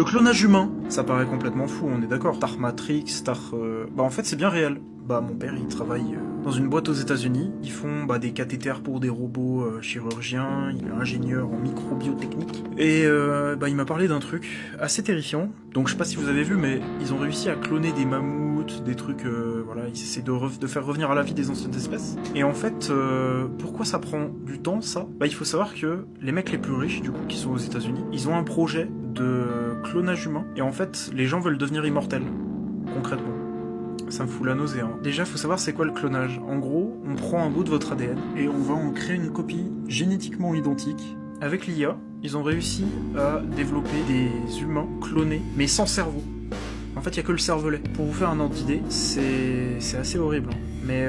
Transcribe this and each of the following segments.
Le clonage humain, ça paraît complètement fou, on est d'accord. Star Matrix, Bah en fait c'est bien réel. Bah mon père il travaille dans une boîte aux États-Unis. Ils font des cathéters pour des robots chirurgiens. Il est ingénieur en microbiotechnique. Et il m'a parlé d'un truc assez terrifiant. Donc je sais pas si vous avez vu, mais ils ont réussi à cloner des mammouths, des trucs. Voilà, ils essaient de faire revenir à la vie des anciennes espèces. Et en fait, pourquoi ça prend du temps ça? Bah il faut savoir que les mecs les plus riches du coup qui sont aux États-Unis, ils ont un projet de clonage humain. Et en fait, les gens veulent devenir immortels, concrètement. Ça me fout la nausée. Hein. Déjà, faut savoir c'est quoi le clonage. En gros, on prend un bout de votre ADN et on va en créer une copie génétiquement identique. Avec l'IA, ils ont réussi à développer des humains clonés, mais sans cerveau. En fait, il n'y a que le cervelet. Pour vous faire un ordre d'idée, c'est assez horrible. Hein. Mais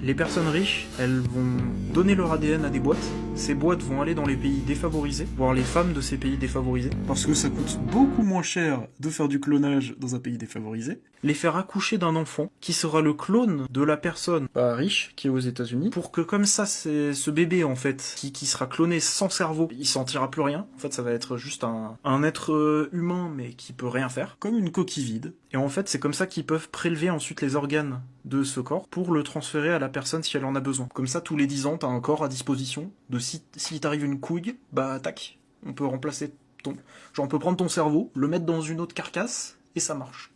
les personnes riches, elles vont donner leur ADN à des boîtes. Ces boîtes vont aller dans les pays défavorisés, voir les femmes de ces pays défavorisés, parce que ça coûte beaucoup moins cher de faire du clonage dans un pays défavorisé. Les faire accoucher d'un enfant qui sera le clone de la personne riche qui est aux États-Unis, pour que comme ça, c'est ce bébé en fait qui sera cloné sans cerveau, il sentira plus rien. En fait, ça va être juste un être humain mais qui peut rien faire, comme une coquille vide. Et en fait, c'est comme ça qu'ils peuvent prélever ensuite les organes de ce corps pour le transférer à la personne si elle en a besoin. Comme ça, tous les 10 ans, t'as un corps à disposition. De si t'arrive une couille, tac, on peut remplacer ton... Genre, on peut prendre ton cerveau, le mettre dans une autre carcasse, et ça marche.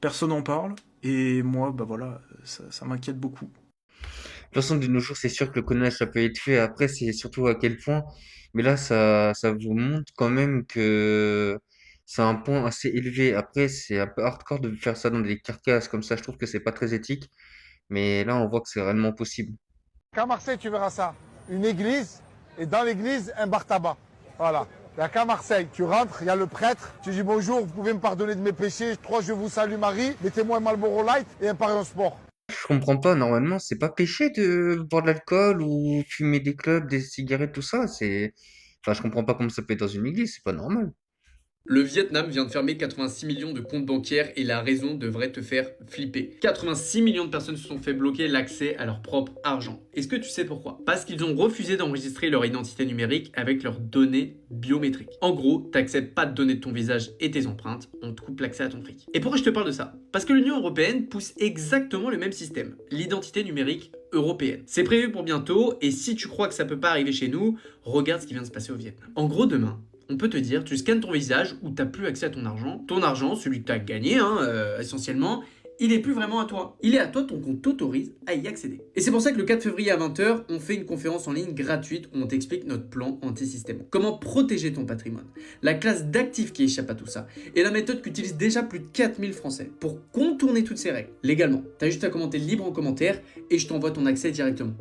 Personne n'en parle, et moi, voilà, ça m'inquiète beaucoup. De toute façon, de nos jours, c'est sûr que le clonage, ça peut être fait. Après, c'est surtout à quel point. Mais là, ça vous montre quand même que c'est un point assez élevé. Après, c'est un peu hardcore de faire ça dans des carcasses comme ça. Je trouve que c'est pas très éthique. Mais là, on voit que c'est réellement possible. Qu'à Marseille, tu verras ça. Une église, et dans l'église, un bar tabac. Voilà. Il n'y a qu'à Marseille. Tu rentres, il y a le prêtre. Tu dis bonjour, vous pouvez me pardonner de mes péchés. Je vous salue Marie. Mettez-moi un Marlboro Light et un Paris en sport. Je comprends pas. Normalement, c'est pas péché de boire de l'alcool ou fumer des clubs, des cigarettes, tout ça. Enfin, je comprends pas comment ça peut être dans une église. C'est pas normal. Le Vietnam vient de fermer 86 millions de comptes bancaires et la raison devrait te faire flipper. 86 millions de personnes se sont fait bloquer l'accès à leur propre argent. Est-ce que tu sais pourquoi? Parce qu'ils ont refusé d'enregistrer leur identité numérique avec leurs données biométriques. En gros, t'acceptes pas de donner de ton visage et tes empreintes, on te coupe l'accès à ton fric. Et pourquoi je te parle de ça? Parce que l'Union européenne pousse exactement le même système, l'identité numérique européenne. C'est prévu pour bientôt et si tu crois que ça peut pas arriver chez nous, regarde ce qui vient de se passer au Vietnam. En gros, demain, on peut te dire, tu scannes ton visage ou t'as plus accès à ton argent. Ton argent, celui que tu as gagné, essentiellement, il est plus vraiment à toi. Il est à toi, ton compte t'autorise à y accéder. Et c'est pour ça que le 4 février à 20h, on fait une conférence en ligne gratuite où on t'explique notre plan anti-système. Comment protéger ton patrimoine, la classe d'actifs qui échappe à tout ça, et la méthode qu'utilisent déjà plus de 4000 Français pour contourner toutes ces règles, légalement. T'as juste à commenter libre en commentaire et je t'envoie ton accès directement.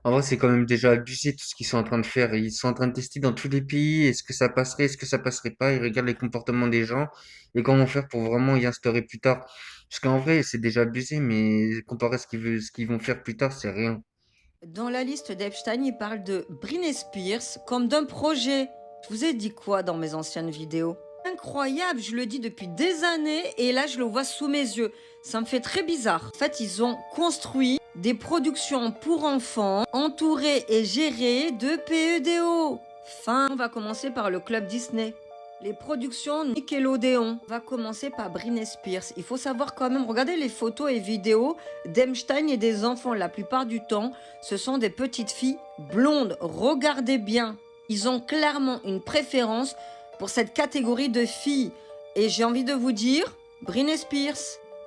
En vrai, c'est quand même déjà abusé tout ce qu'ils sont en train de faire. Ils sont en train de tester dans tous les pays. Est-ce que ça passerait, est-ce que ça passerait pas? Ils regardent les comportements des gens et comment faire pour vraiment y instaurer plus tard. Parce qu'en vrai, c'est déjà abusé, mais comparé à ce qu'ils vont faire plus tard, c'est rien. Dans la liste d'Epstein, il parle de Britney Spears comme d'un projet. Je vous ai dit quoi dans mes anciennes vidéos? Incroyable, je le dis depuis des années et là je le vois sous mes yeux. Ça me fait très bizarre. En fait, ils ont construit des productions pour enfants entourées et gérées de PEDO. On va commencer par le club Disney. Les productions Nickelodeon. On va commencer par Britney Spears. Il faut savoir quand même, regardez les photos et vidéos d'Epstein et des enfants. La plupart du temps, ce sont des petites filles blondes. Regardez bien. Ils ont clairement une préférence pour cette catégorie de filles. Et j'ai envie de vous dire, Britney Spears,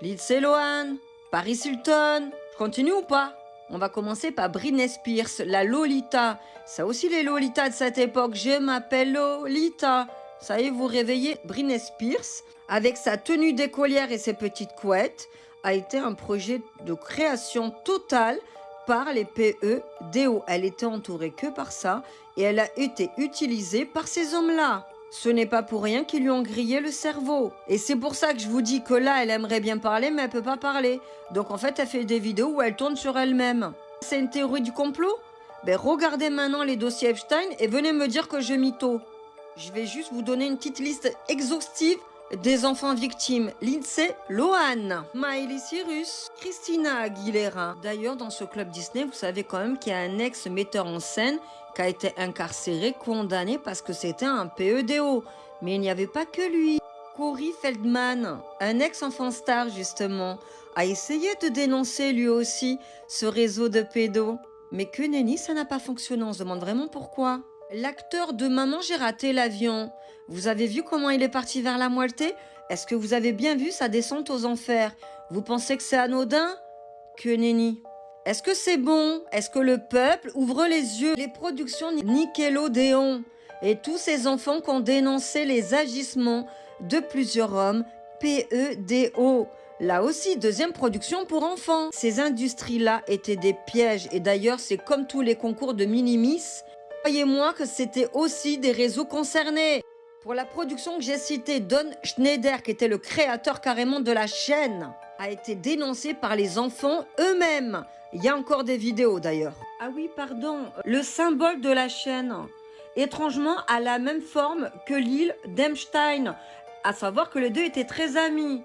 Lindsay Lohan, Paris Hilton. Je continue ou pas? On va commencer par Britney Spears, la Lolita. Ça aussi les Lolitas de cette époque. Je m'appelle Lolita. Ça y est, vous réveillez. Britney Spears, avec sa tenue d'écolière et ses petites couettes, a été un projet de création totale par les PEDO. Elle était entourée que par ça et elle a été utilisée par ces hommes-là. Ce n'est pas pour rien qu'ils lui ont grillé le cerveau. Et c'est pour ça que je vous dis que là, elle aimerait bien parler, mais elle peut pas parler. Donc en fait, elle fait des vidéos où elle tourne sur elle-même. C'est une théorie du complot? Regardez maintenant les dossiers Epstein et venez me dire que je mytho. Je vais juste vous donner une petite liste exhaustive des enfants victimes. Lindsay Lohan, Miley Cyrus, Christina Aguilera. D'ailleurs, dans ce club Disney, vous savez quand même qu'il y a un ex-metteur en scène qui a été incarcéré, condamné parce que c'était un PEDO. Mais il n'y avait pas que lui. Corey Feldman, un ex-enfant star justement, a essayé de dénoncer lui aussi ce réseau de pédos. Mais que nenni, ça n'a pas fonctionné, on se demande vraiment pourquoi. L'acteur de Maman j'ai raté l'avion, vous avez vu comment il est parti vers la moitié? Est-ce que vous avez bien vu sa descente aux enfers? Vous pensez que c'est anodin? Que nenni. Est-ce que c'est bon? Est-ce que le peuple ouvre les yeux? Les productions Nickelodeon et tous ces enfants qui ont dénoncé les agissements de plusieurs hommes, PEDO. Là aussi, deuxième production pour enfants. Ces industries-là étaient des pièges. Et d'ailleurs, c'est comme tous les concours de Mini-Miss. Croyez-moi que c'était aussi des réseaux concernés. Pour la production que j'ai citée, Don Schneider, qui était le créateur carrément de la chaîne, a été dénoncé par les enfants eux-mêmes. Il y a encore des vidéos d'ailleurs. Ah oui, pardon. Le symbole de la chaîne, étrangement, a la même forme que l'île d'Epstein. À savoir que les deux étaient très amis.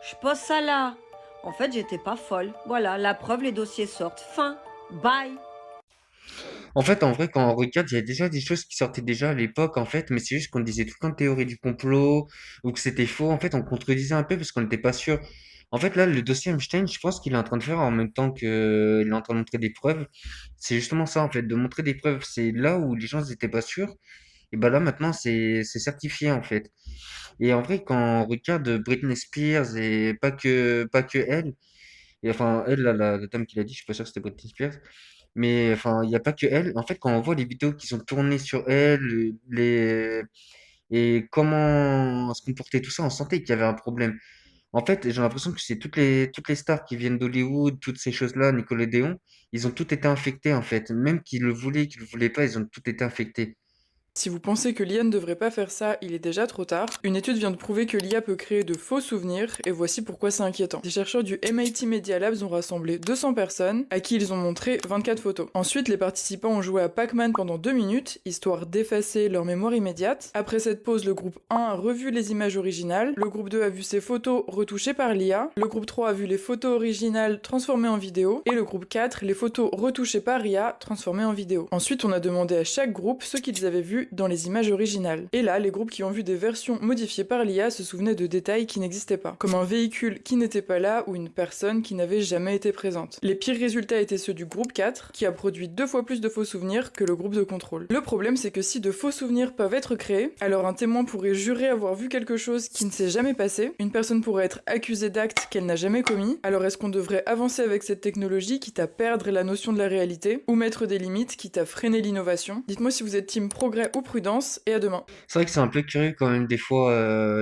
Je pose ça là. En fait, j'étais pas folle. Voilà, la preuve, les dossiers sortent. Fin. Bye. En fait, en vrai, quand on regarde, il y a déjà des choses qui sortaient déjà à l'époque, en fait, mais c'est juste qu'on disait tout le temps théorie du complot ou que c'était faux. En fait, on contredisait un peu parce qu'on n'était pas sûr. En fait, là, le dossier Epstein, je pense qu'il est en train de faire en même temps qu'il est en train de montrer des preuves. C'est justement ça, en fait, de montrer des preuves. C'est là où les gens n'étaient pas sûrs. Et ben là, maintenant, c'est certifié, en fait. Et en vrai, quand on regarde Britney Spears et pas que elle, et enfin, elle, là, la dame qui l'a dit, je suis pas sûr que c'était Britney Spears, mais enfin, il n'y a pas que elle. En fait, quand on voit les vidéos qui sont tournées sur elle, et comment se comportait tout ça, on sentait qu'il y avait un problème. En fait, j'ai l'impression que c'est toutes les stars qui viennent d'Hollywood, toutes ces choses-là, Nickelodeon, ils ont tout été infectés, en fait. Même qu'ils le voulaient pas, ils ont tout été infectés. Si vous pensez que l'IA ne devrait pas faire ça, il est déjà trop tard. Une étude vient de prouver que l'IA peut créer de faux souvenirs, et voici pourquoi c'est inquiétant. Des chercheurs du MIT Media Labs ont rassemblé 200 personnes, à qui ils ont montré 24 photos. Ensuite, les participants ont joué à Pac-Man pendant 2 minutes, histoire d'effacer leur mémoire immédiate. Après cette pause, le groupe 1 a revu les images originales, le groupe 2 a vu ses photos retouchées par l'IA, le groupe 3 a vu les photos originales transformées en vidéo, et le groupe 4, les photos retouchées par IA transformées en vidéo. Ensuite, on a demandé à chaque groupe ce qu'ils avaient vu dans les images originales. Et là, les groupes qui ont vu des versions modifiées par l'IA se souvenaient de détails qui n'existaient pas, comme un véhicule qui n'était pas là ou une personne qui n'avait jamais été présente. Les pires résultats étaient ceux du groupe 4, qui a produit 2 fois plus de faux souvenirs que le groupe de contrôle. Le problème, c'est que si de faux souvenirs peuvent être créés, alors un témoin pourrait jurer avoir vu quelque chose qui ne s'est jamais passé, une personne pourrait être accusée d'actes qu'elle n'a jamais commis, alors est-ce qu'on devrait avancer avec cette technologie quitte à perdre la notion de la réalité, ou mettre des limites quitte à freiner l'innovation? Dites-moi si vous êtes team progrès ou prudence, et à demain. C'est vrai que c'est un peu curieux quand même des fois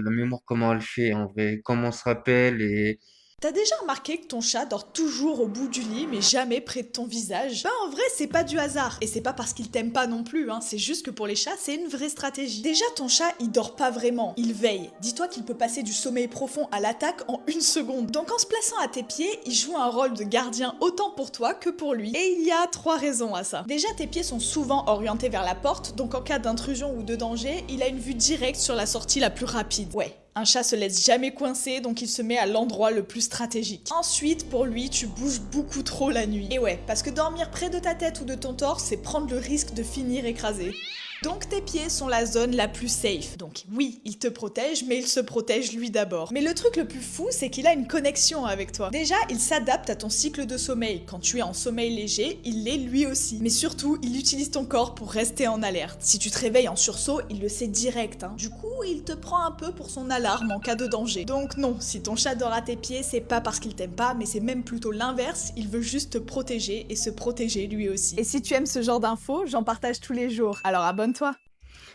la mémoire comment elle fait en vrai, comment on se rappelle et T'as déjà remarqué que ton chat dort toujours au bout du lit mais jamais près de ton visage? Bah en vrai c'est pas du hasard. Et c'est pas parce qu'il t'aime pas non plus, hein. C'est juste que pour les chats c'est une vraie stratégie. Déjà ton chat il dort pas vraiment, il veille. Dis-toi qu'il peut passer du sommeil profond à l'attaque en 1 seconde. Donc en se plaçant à tes pieds, il joue un rôle de gardien autant pour toi que pour lui. Et il y a 3 raisons à ça. Déjà tes pieds sont souvent orientés vers la porte, donc en cas d'intrusion ou de danger, il a une vue directe sur la sortie la plus rapide. Ouais. Un chat se laisse jamais coincer, donc il se met à l'endroit le plus stratégique. Ensuite, pour lui, tu bouges beaucoup trop la nuit. Et ouais, parce que dormir près de ta tête ou de ton torse, c'est prendre le risque de finir écrasé. Donc tes pieds sont la zone la plus safe. Donc oui, il te protège, mais il se protège lui d'abord. Mais le truc le plus fou, c'est qu'il a une connexion avec toi. Déjà, il s'adapte à ton cycle de sommeil. Quand tu es en sommeil léger, il l'est lui aussi. Mais surtout, il utilise ton corps pour rester en alerte. Si tu te réveilles en sursaut, il le sait direct, hein. Du coup, il te prend un peu pour son alarme en cas de danger. Donc non, si ton chat dort à tes pieds, c'est pas parce qu'il t'aime pas, mais c'est même plutôt l'inverse. Il veut juste te protéger et se protéger lui aussi. Et si tu aimes ce genre d'infos, j'en partage tous les jours. Alors abonne-toi.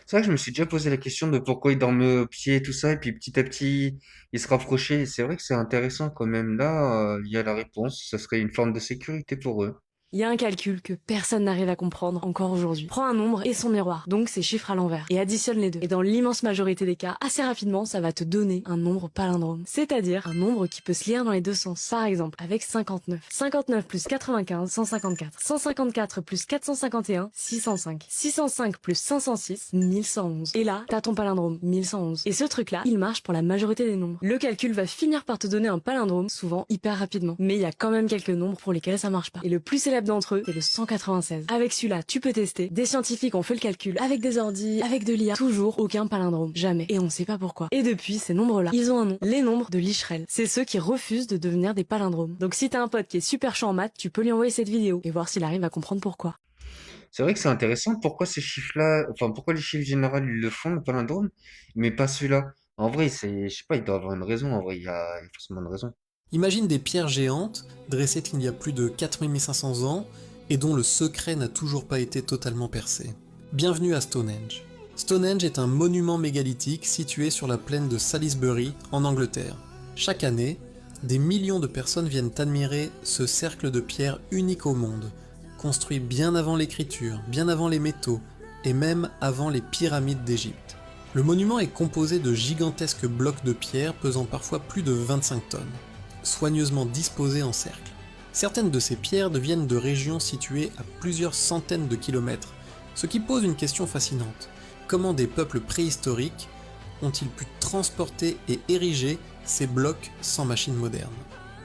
c'est vrai que je me suis déjà posé la question de pourquoi il dormait au pied et tout ça et puis petit à petit il se rapprochait et c'est vrai que c'est intéressant quand même là il y a la réponse, ça serait une forme de sécurité pour eux. Il y a un calcul que personne n'arrive à comprendre encore aujourd'hui. Prends un nombre et son miroir, donc ses chiffres à l'envers, et additionne les deux. Et dans l'immense majorité des cas, assez rapidement, ça va te donner un nombre palindrome. C'est-à-dire un nombre qui peut se lire dans les deux sens. Par exemple, avec 59. 59 plus 95, 154. 154 plus 451, 605. 605 plus 506, 1111. Et là, t'as ton palindrome, 1111. Et ce truc-là, il marche pour la majorité des nombres. Le calcul va finir par te donner un palindrome, souvent hyper rapidement. Mais il y a quand même quelques nombres pour lesquels ça marche pas. Et le plus célèbre fiable d'entre eux, c'est le 196. Avec celui-là, tu peux tester. Des scientifiques ont fait le calcul avec des ordis, avec de l'IA. Toujours aucun palindrome. Jamais. Et on sait pas pourquoi. Et depuis, ces nombres-là, ils ont un nom. Les nombres de Licherel. C'est ceux qui refusent de devenir des palindromes. Donc si t'as un pote qui est super chaud en maths, tu peux lui envoyer cette vidéo et voir s'il arrive à comprendre pourquoi. C'est vrai que c'est intéressant pourquoi ces chiffres-là, enfin pourquoi les chiffres généraux ils le font, le palindrome, mais pas celui-là. En vrai, je sais pas, il doit avoir une raison, en vrai, il y a forcément une raison. Imagine des pierres géantes, dressées il y a plus de 4500 ans, et dont le secret n'a toujours pas été totalement percé. Bienvenue à Stonehenge. Stonehenge est un monument mégalithique situé sur la plaine de Salisbury, en Angleterre. Chaque année, des millions de personnes viennent admirer ce cercle de pierre unique au monde, construit bien avant l'écriture, bien avant les métaux, et même avant les pyramides d'Égypte. Le monument est composé de gigantesques blocs de pierre pesant parfois plus de 25 tonnes, soigneusement disposés en cercle. Certaines de ces pierres deviennent de régions situées à plusieurs centaines de kilomètres, ce qui pose une question fascinante. Comment des peuples préhistoriques ont-ils pu transporter et ériger ces blocs sans machines modernes ?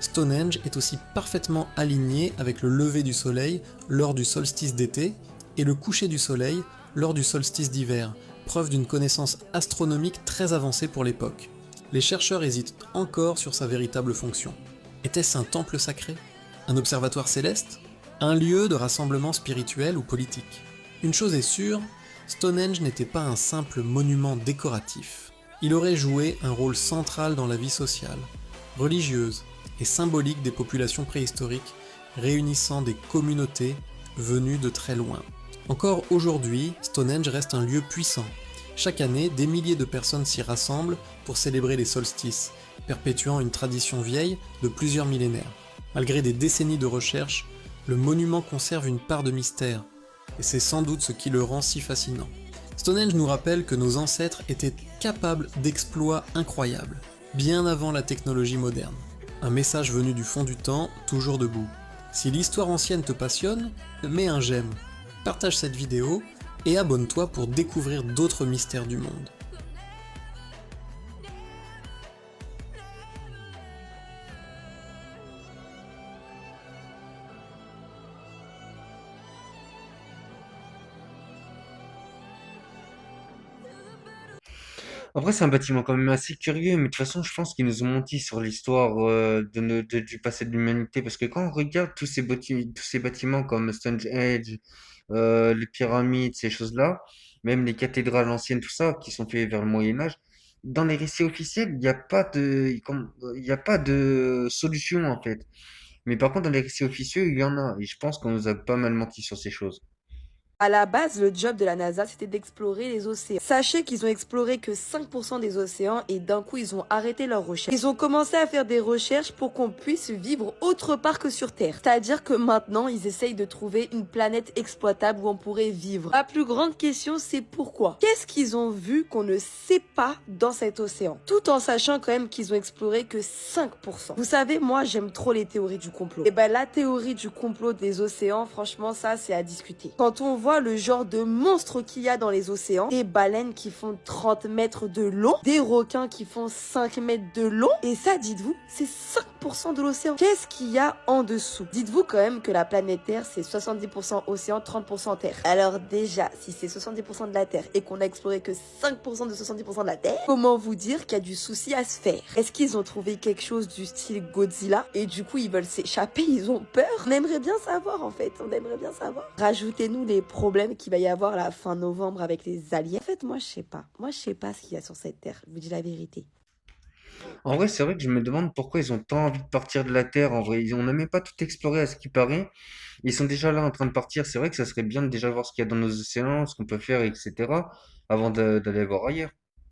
Stonehenge est aussi parfaitement aligné avec le lever du soleil lors du solstice d'été et le coucher du soleil lors du solstice d'hiver, preuve d'une connaissance astronomique très avancée pour l'époque. Les chercheurs hésitent encore sur sa véritable fonction. Était-ce un temple sacré ? Un observatoire céleste ? Un lieu de rassemblement spirituel ou politique ? Une chose est sûre, Stonehenge n'était pas un simple monument décoratif. Il aurait joué un rôle central dans la vie sociale, religieuse et symbolique des populations préhistoriques, réunissant des communautés venues de très loin. Encore aujourd'hui, Stonehenge reste un lieu puissant. Chaque année, des milliers de personnes s'y rassemblent pour célébrer les solstices, perpétuant une tradition vieille de plusieurs millénaires. Malgré des décennies de recherche, le monument conserve une part de mystère, et c'est sans doute ce qui le rend si fascinant. Stonehenge nous rappelle que nos ancêtres étaient capables d'exploits incroyables, bien avant la technologie moderne. Un message venu du fond du temps, toujours debout. Si l'histoire ancienne te passionne, mets un j'aime, partage cette vidéo et abonne-toi pour découvrir d'autres mystères du monde. Après, c'est un bâtiment quand même assez curieux, mais de toute façon, je pense qu'ils nous ont menti sur l'histoire du passé de l'humanité, parce que quand on regarde tous ces bâtiments comme Stonehenge, les pyramides, ces choses-là, même les cathédrales anciennes, tout ça, qui sont faits vers le Moyen Âge, dans les récits officiels, il y a pas de solution en fait. Mais par contre, dans les récits officieux, il y en a, et je pense qu'on nous a pas mal menti sur ces choses. À la base, le job de la NASA, c'était d'explorer les océans. Sachez qu'ils ont exploré que 5% des océans et d'un coup, ils ont arrêté leurs recherches. Ils ont commencé à faire des recherches pour qu'on puisse vivre autre part que sur Terre. C'est-à-dire que maintenant, ils essayent de trouver une planète exploitable où on pourrait vivre. La plus grande question, c'est pourquoi ? Qu'est-ce qu'ils ont vu qu'on ne sait pas dans cet océan ? Tout en sachant quand même qu'ils ont exploré que 5%. Vous savez, moi, j'aime trop les théories du complot. Et ben, la théorie du complot des océans, franchement, ça, c'est à discuter. Quand on voit le genre de monstres qu'il y a dans les océans, des baleines qui font 30 mètres de long, des requins qui font 5 mètres de long, et ça, dites-vous, c'est 5% de l'océan. Qu'est-ce qu'il y a en dessous ? Dites-vous quand même que la planète Terre, c'est 70% océan, 30% terre. Alors déjà, si c'est 70% de la Terre et qu'on a exploré que 5% de 70% de la Terre, comment vous dire qu'il y a du souci à se faire ? Est-ce qu'ils ont trouvé quelque chose du style Godzilla et du coup ils veulent s'échapper, ils ont peur ? On aimerait bien savoir en fait, on aimerait bien savoir. Rajoutez-nous les problèmes qu'il va y avoir la fin novembre avec les aliens. En fait, moi je sais pas. Moi je sais pas ce qu'il y a sur cette Terre, je vous dis la vérité. En vrai, c'est vrai que je me demande pourquoi ils ont tant envie de partir de la Terre. En vrai, on n'a même pas tout exploré à ce qui paraît. Ils sont déjà là en train de partir. C'est vrai que ça serait bien de déjà voir ce qu'il y a dans nos océans, ce qu'on peut faire, etc. avant d'aller voir ailleurs.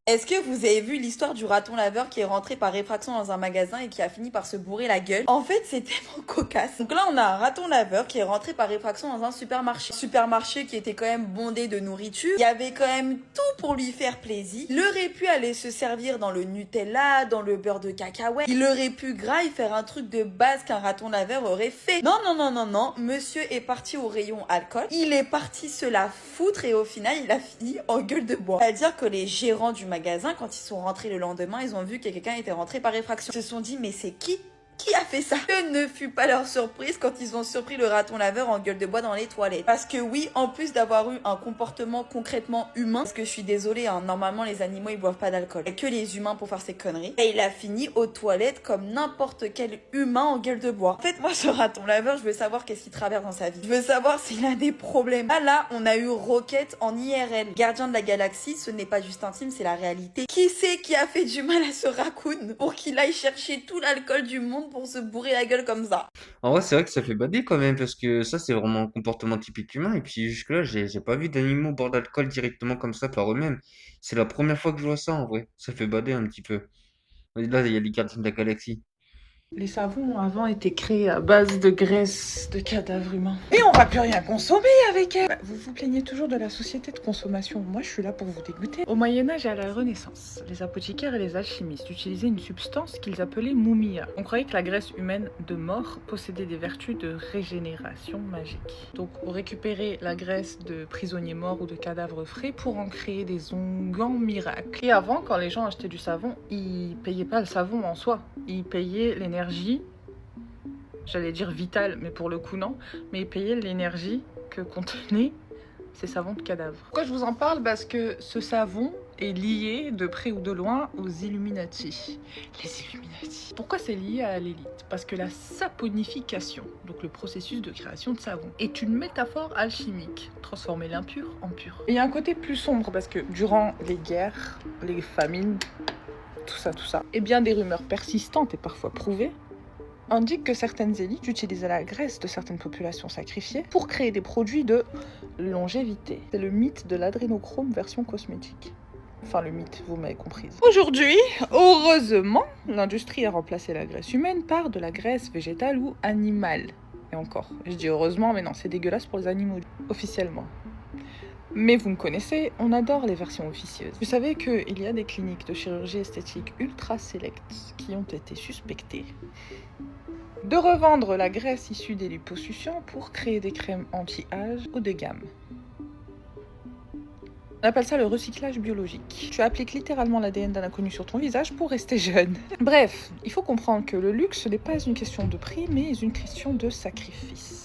Est-ce que vous avez vu l'histoire du raton laveur qui est rentré par réfraction dans un magasin et qui a fini par se bourrer la gueule ? En fait, c'est tellement cocasse. Donc là, on a un raton laveur qui est rentré par réfraction dans un supermarché. Supermarché qui était quand même bondé de nourriture. Il y avait quand même tout pour lui faire plaisir. Il aurait pu aller se servir dans le Nutella, dans le beurre de cacahuète. Il aurait pu grave faire un truc de base qu'un raton laveur aurait fait. Non, non, non, non, non. Monsieur est parti au rayon alcool. Il est parti se la foutre et au final, il a fini en gueule de bois. C'est-à-dire que les gérants du magasin, quand ils sont rentrés le lendemain, ils ont vu que quelqu'un était rentré par effraction. Ils se sont dit, mais c'est qui Qui a fait ça? Que ne fut pas leur surprise quand ils ont surpris le raton laveur en gueule de bois dans les toilettes. Parce que oui, en plus d'avoir eu un comportement concrètement humain, parce que je suis désolée, hein, normalement les animaux ils boivent pas d'alcool, il y a que les humains pour faire ces conneries, et il a fini aux toilettes comme n'importe quel humain en gueule de bois. En fait, moi ce raton laveur, je veux savoir qu'est-ce qu'il traverse dans sa vie. Je veux savoir s'il a des problèmes. Ah là, on a eu Rocket en IRL. Gardien de la galaxie, ce n'est pas juste un film, c'est la réalité. Qui c'est qui a fait du mal à ce raccoon pour qu'il aille chercher tout l'alcool du monde pour se bourrer la gueule comme ça? En vrai, c'est vrai que ça fait bader quand même, parce que ça, c'est vraiment un comportement typique humain. Et puis jusque-là, j'ai pas vu d'animaux boire d'alcool directement comme ça par eux-mêmes. C'est la première fois que je vois ça en vrai. Ça fait bader un petit peu. Et là, il y a les gardiens de la galaxie. Les savons avant étaient créés à base de graisse de cadavres humains. Et on va plus rien consommer avec elles. Vous vous plaignez toujours de la société de consommation. Moi, je suis là pour vous dégoûter. Au Moyen-Âge et à la Renaissance, les apothicaires et les alchimistes utilisaient une substance qu'ils appelaient moumia. On croyait que la graisse humaine de mort possédait des vertus de régénération magique. Donc, on récupérait la graisse de prisonniers morts ou de cadavres frais pour en créer des onguents miracles. Et avant, quand les gens achetaient du savon, ils payaient pas le savon en soi. Ils payaient l'énergie, j'allais dire vitale, mais pour le coup non, mais ils payaient l'énergie que contenaient ces savons de cadavres. Pourquoi je vous en parle? Parce que ce savon est lié de près ou de loin aux Illuminati. Les Illuminati. Pourquoi c'est lié à l'élite? Parce que la saponification, donc le processus de création de savon, est une métaphore alchimique. Transformer l'impur en pur. Et il y a un côté plus sombre parce que durant les guerres, les famines, tout ça, et bien des rumeurs persistantes et parfois prouvées indiquent que certaines élites utilisaient la graisse de certaines populations sacrifiées pour créer des produits de longévité. C'est le mythe de l'adrénochrome version cosmétique. Enfin le mythe, vous m'avez comprise. Aujourd'hui, heureusement, l'industrie a remplacé la graisse humaine par de la graisse végétale ou animale. Et encore, je dis heureusement, mais non, c'est dégueulasse pour les animaux, officiellement. Mais vous me connaissez, on adore les versions officieuses. Vous savez qu'il y a des cliniques de chirurgie esthétique ultra sélectes qui ont été suspectées de revendre la graisse issue des liposuctions pour créer des crèmes anti-âge haut de gamme. On appelle ça le recyclage biologique. Tu appliques littéralement l'ADN d'un inconnu sur ton visage pour rester jeune. Bref, il faut comprendre que le luxe n'est pas une question de prix, mais une question de sacrifice.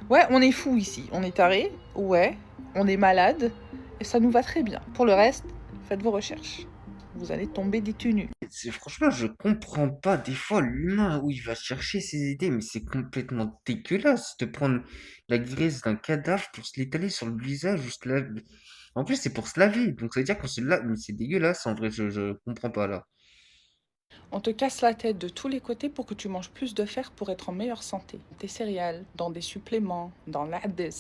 Ouais, on est fou ici, on est taré, ouais, on est malade, et ça nous va très bien. Pour le reste, faites vos recherches. Vous allez tomber des tenues. Franchement, je comprends pas des fois l'humain où il va chercher ses idées, mais c'est complètement dégueulasse de prendre la graisse d'un cadavre pour se l'étaler sur le visage, juste là. En plus, c'est pour se laver, donc ça veut dire qu'on se lave, mais c'est dégueulasse en vrai, je comprends pas là. On te casse la tête de tous les côtés pour que tu manges plus de fer pour être en meilleure santé. Des céréales, dans des suppléments, dans l'ADES.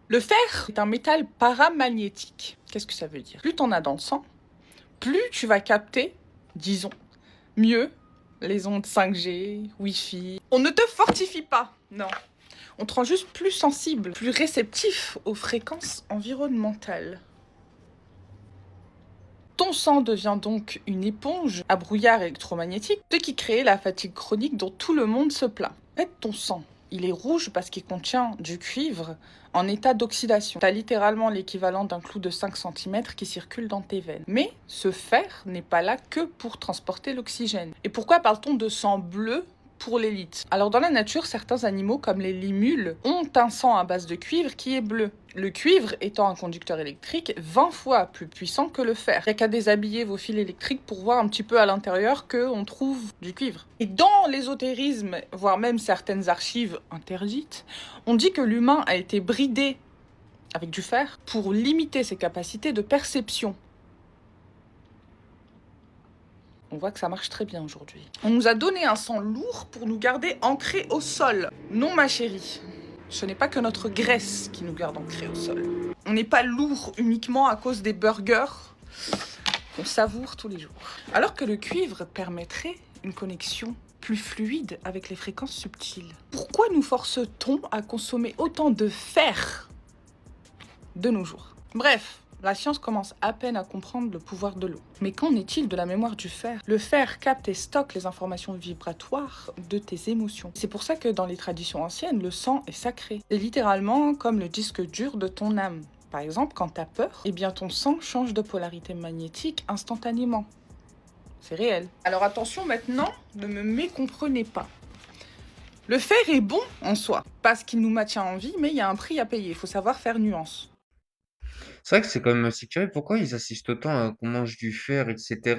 Le fer est un métal paramagnétique. Qu'est-ce que ça veut dire? Plus t'en as dans le sang, plus tu vas capter, disons, mieux les ondes 5G, Wi-Fi. On ne te fortifie pas, non. On te rend juste plus sensible, plus réceptif aux fréquences environnementales. Ton sang devient donc une éponge à brouillard électromagnétique, ce qui crée la fatigue chronique dont tout le monde se plaint. En fait, ton sang, il est rouge parce qu'il contient du cuivre en état d'oxydation. T'as littéralement l'équivalent d'un clou de 5 cm qui circule dans tes veines. Mais ce fer n'est pas là que pour transporter l'oxygène. Et pourquoi parle-t-on de sang bleu pour l'élite? Alors dans la nature, certains animaux comme les limules ont un sang à base de cuivre qui est bleu. Le cuivre étant un conducteur électrique 20 fois plus puissant que le fer. Il n'y a qu'à déshabiller vos fils électriques pour voir un petit peu à l'intérieur qu'on trouve du cuivre. Et dans l'ésotérisme, voire même certaines archives interdites, on dit que l'humain a été bridé avec du fer pour limiter ses capacités de perception. On voit que ça marche très bien aujourd'hui. On nous a donné un sang lourd pour nous garder ancrés au sol. Non, ma chérie. Ce n'est pas que notre graisse qui nous garde ancrés au sol. On n'est pas lourd uniquement à cause des burgers qu'on savoure tous les jours. Alors que le cuivre permettrait une connexion plus fluide avec les fréquences subtiles. Pourquoi nous force-t-on à consommer autant de fer de nos jours? Bref. La science commence à peine à comprendre le pouvoir de l'eau. Mais qu'en est-il de la mémoire du fer? Le fer capte et stocke les informations vibratoires de tes émotions. C'est pour ça que dans les traditions anciennes, le sang est sacré. C'est littéralement comme le disque dur de ton âme. Par exemple, quand t'as peur, eh bien ton sang change de polarité magnétique instantanément. C'est réel. Alors attention maintenant, ne me mécomprenez pas. Le fer est bon en soi, parce qu'il nous maintient en vie, mais il y a un prix à payer. Il faut savoir faire nuance. C'est vrai que c'est quand même assez curieux. Pourquoi ils assistent autant à qu'on mange du fer, etc.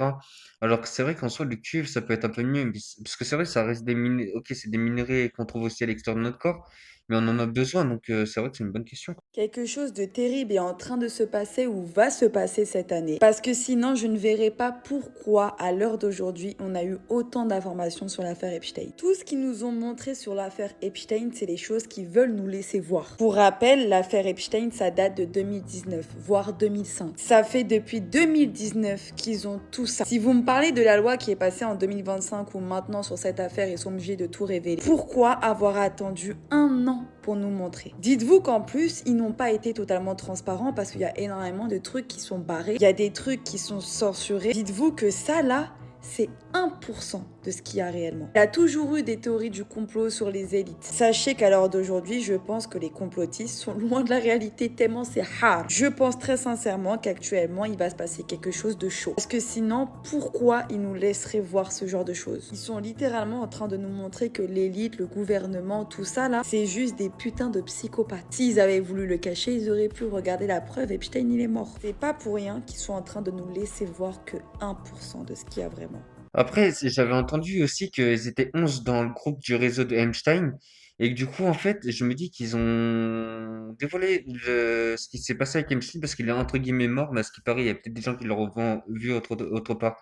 Alors que c'est vrai qu'en soi, le cuivre, ça peut être un peu mieux. Parce que c'est vrai, ça reste des minéraux. Ok, c'est des minéraux qu'on trouve aussi à l'extérieur de notre corps, mais on en a besoin. Donc c'est vrai que c'est une bonne question. Quelque chose de terrible est en train de se passer ou va se passer cette année. Parce que sinon, je ne verrai pas pourquoi, à l'heure d'aujourd'hui, on a eu autant d'informations sur l'affaire Epstein. Tout ce qu'ils nous ont montré sur l'affaire Epstein, c'est les choses qu'ils veulent nous laisser voir. Pour rappel, l'affaire Epstein, ça date de 2019, voire 2005. Ça fait depuis 2019 qu'ils ont tout ça. Si vous me parlez de la loi qui est passée en 2025 ou maintenant sur cette affaire, ils sont obligés de tout révéler. Pourquoi avoir attendu un an pour nous montrer? Dites-vous qu'en plus, ils n'ont pas été totalement transparents parce qu'il y a énormément de trucs qui sont barrés. Il y a des trucs qui sont censurés. Dites-vous que ça là, c'est 1% de ce qu'il y a réellement. Il y a toujours eu des théories du complot sur les élites. Sachez qu'à l'heure d'aujourd'hui, je pense que les complotistes sont loin de la réalité tellement c'est hard. Je pense très sincèrement qu'actuellement, il va se passer quelque chose de chaud. Parce que sinon, pourquoi ils nous laisseraient voir ce genre de choses? Ils sont littéralement en train de nous montrer que l'élite, le gouvernement, tout ça là, c'est juste des putains de psychopathes. S'ils avaient voulu le cacher, ils auraient pu regarder la preuve. Epstein, il est mort. C'est pas pour rien qu'ils sont en train de nous laisser voir que 1% de ce qu'il y a vraiment. Après, j'avais entendu aussi qu'ils étaient 11 dans le groupe du réseau de Epstein. Et que du coup, en fait, je me dis qu'ils ont dévoilé ce qui s'est passé avec Epstein parce qu'il est entre guillemets mort, mais à ce qui paraît, il y a peut-être des gens qui l'auront vu autre part.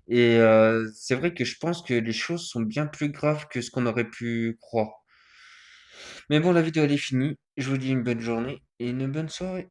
Et c'est vrai que je pense que les choses sont bien plus graves que ce qu'on aurait pu croire. Mais bon, la vidéo elle est finie. Je vous dis une bonne journée et une bonne soirée.